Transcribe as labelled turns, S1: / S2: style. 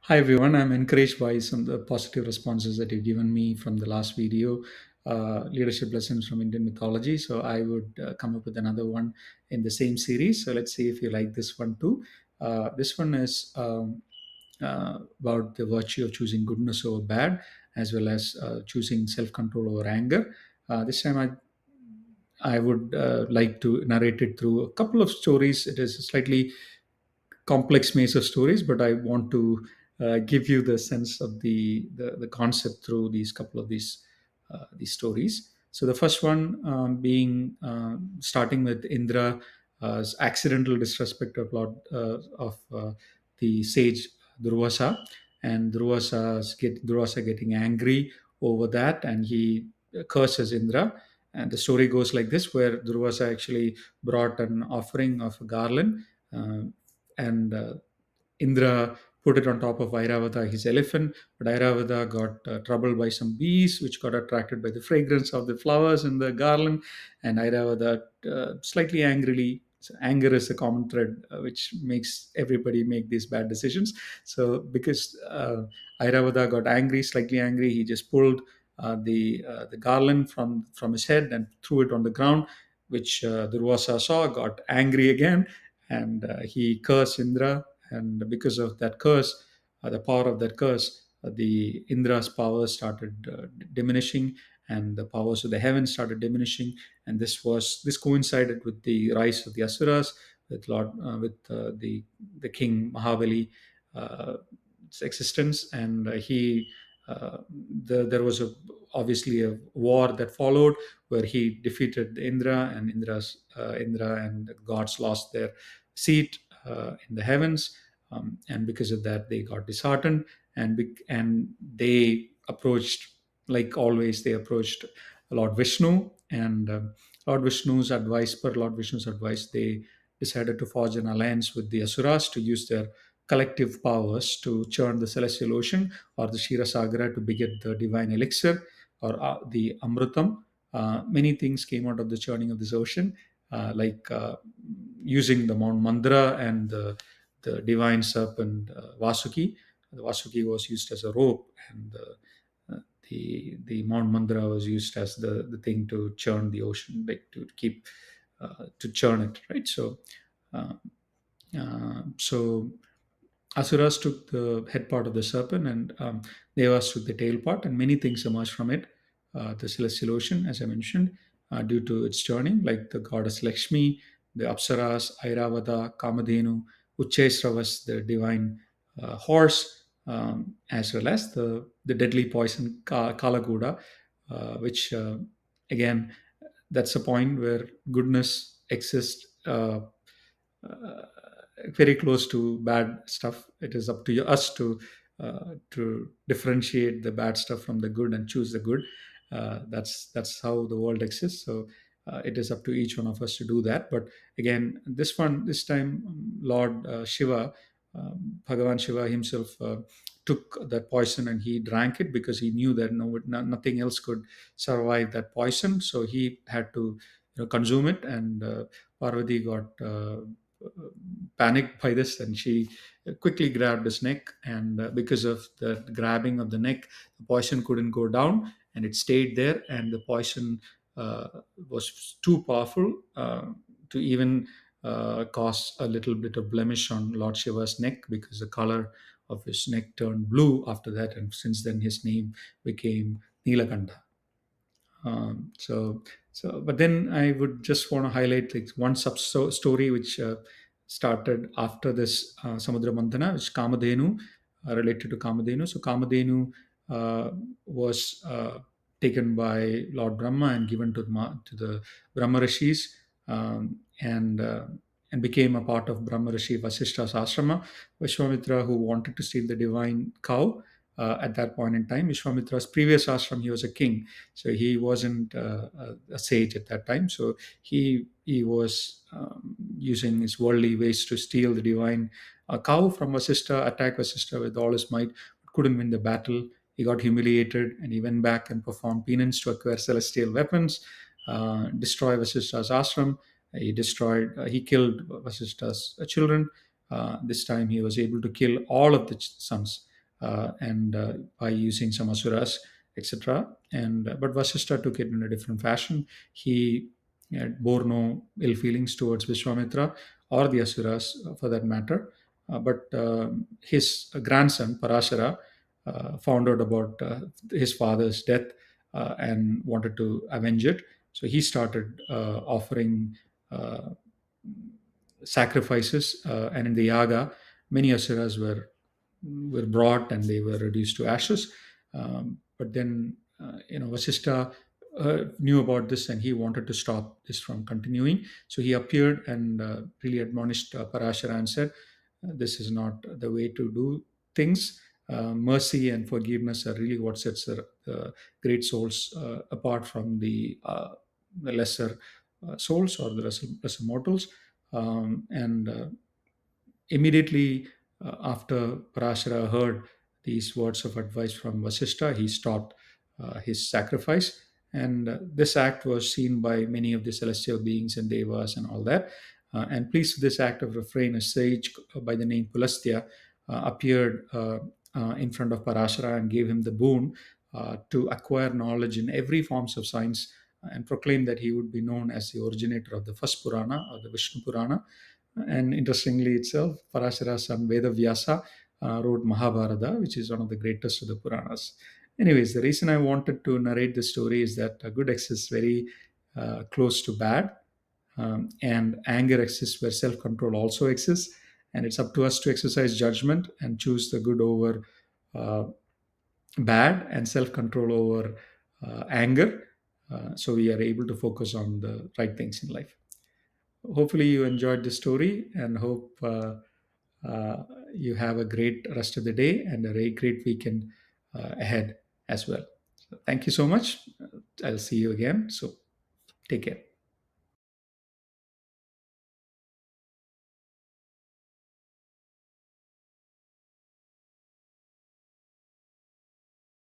S1: Hi everyone, I'm encouraged by some of the positive responses that you've given me from the last video, leadership lessons from Indian mythology. So I would come up with another one in the same series. So let's see if you like this one too. This one is about the virtue of choosing goodness over bad, as well as choosing self-control over anger. This time I would like to narrate it through a couple of stories. It is a slightly complex maze of stories, but I want to give you the sense of the concept through these couple of these stories. So the first one being starting with Indra's accidental disrespect of the sage Durvasa, and Durvasa getting angry over that, and he curses Indra. And the story goes like this, where Durvasa actually brought an offering of a garland, uh, and Indra put it on top of Airavata, his elephant, but Airavata got troubled by some bees, which got attracted by the fragrance of the flowers in the garland, and Airavata slightly angrily. So anger is a common thread which makes everybody make these bad decisions. So because Airavata got angry, slightly angry, he just pulled the garland from his head and threw it on the ground, which Durvasa saw, got angry again, and he cursed Indra. And because of that curse, the power of that curse, the Indra's power started diminishing, and the powers of the heavens started diminishing. And this coincided with the rise of the Asuras, with the king Mahabali, uh, existence, and there was obviously a war that followed, where he defeated Indra, and Indra and the gods lost their seat in the heavens, and because of that, they got disheartened, and they approached, like always, they approached Lord Vishnu, and Lord Vishnu's advice, they decided to forge an alliance with the Asuras to use their collective powers to churn the celestial ocean, or the Shira Sagara, to beget the divine elixir, or the Amrutam. Many things came out of the churning of this ocean, like using the Mount Mandara and the divine serpent Vasuki. The Vasuki was used as a rope, and the Mount Mandara was used as the thing to churn the ocean, like to keep to churn it, right? Uh, so Asuras took the head part of the serpent, and Devas took the tail part, and many things emerged from it. The celestial ocean, as I mentioned, due to its churning, like the goddess Lakshmi, the Apsaras, Airavata, Kamadhenu, Uchesravas, the divine horse, as well as the deadly poison Kalaguda, which again, that's a point where goodness exists. Uh, very close to bad stuff. It is up to us to differentiate the bad stuff from the good and choose the good. That's how the world exists. So it is up to each one of us to do that. But again, this time, Lord Shiva, Bhagavan Shiva himself, took that poison and he drank it, because he knew that nothing else could survive that poison. So he had to consume it, and Parvati got panicked by this, and she quickly grabbed his neck, and because of the grabbing of the neck, the poison couldn't go down, and it stayed there, and the poison was too powerful to even cause a little bit of blemish on Lord Shiva's neck, because the color of his neck turned blue after that, and since then his name became Nilakanta. But then I would just want to highlight like one story which started after this Samudra Manthana, which Kamadhenu, related to Kamadhenu. So Kamadhenu was taken by Lord Brahma and given to the Brahma Rishis, and became a part of Brahma Rishi Vasishta's ashrama. Vishwamitra, who wanted to steal the divine cow, at that point in time, Vishwamitra's previous ashram, he was a king, so he wasn't a sage at that time. So he was using his worldly ways to steal the divine cow from Vasishtha, attack Vasishtha with all his might, but couldn't win the battle. He got humiliated, and he went back and performed penance to acquire celestial weapons, destroy Vasishtha's ashram. He killed Vasishtha's children. This time he was able to kill all of the sons, and by using some asuras, etc. And but Vasista took it in a different fashion. He bore no ill feelings towards Vishwamitra or the asuras, for that matter. But his grandson Parashara found out about his father's death and wanted to avenge it. So he started offering uh, sacrifices, and in the yaga, many asuras were brought and they were reduced to ashes. But then, Vasista knew about this and he wanted to stop this from continuing. So he appeared and really admonished Parashara and said, "This is not the way to do things. Mercy and forgiveness are really what sets the great souls apart from the lesser souls or the lesser mortals." And Immediately after Parashara heard these words of advice from Vasishta, he stopped his sacrifice. And this act was seen by many of the celestial beings and devas and all that. And pleased with this act of refrain, a sage by the name Pulastya appeared in front of Parashara and gave him the boon to acquire knowledge in every forms of science and proclaim that he would be known as the originator of the first Purana or the Vishnu Purana. And interestingly itself, Parashara's son Vedavyasa wrote Mahabharata, which is one of the greatest of the Puranas. Anyways, the reason I wanted to narrate this story is that good exists very close to bad, and anger exists where self control also exists. And it's up to us to exercise judgment and choose the good over uh, bad and self control over anger. So we are able to focus on the right things in life. Hopefully you enjoyed the story and hope uh, you have a great rest of the day and a very great weekend ahead as well. So thank you so much. I'll see you again. So take care.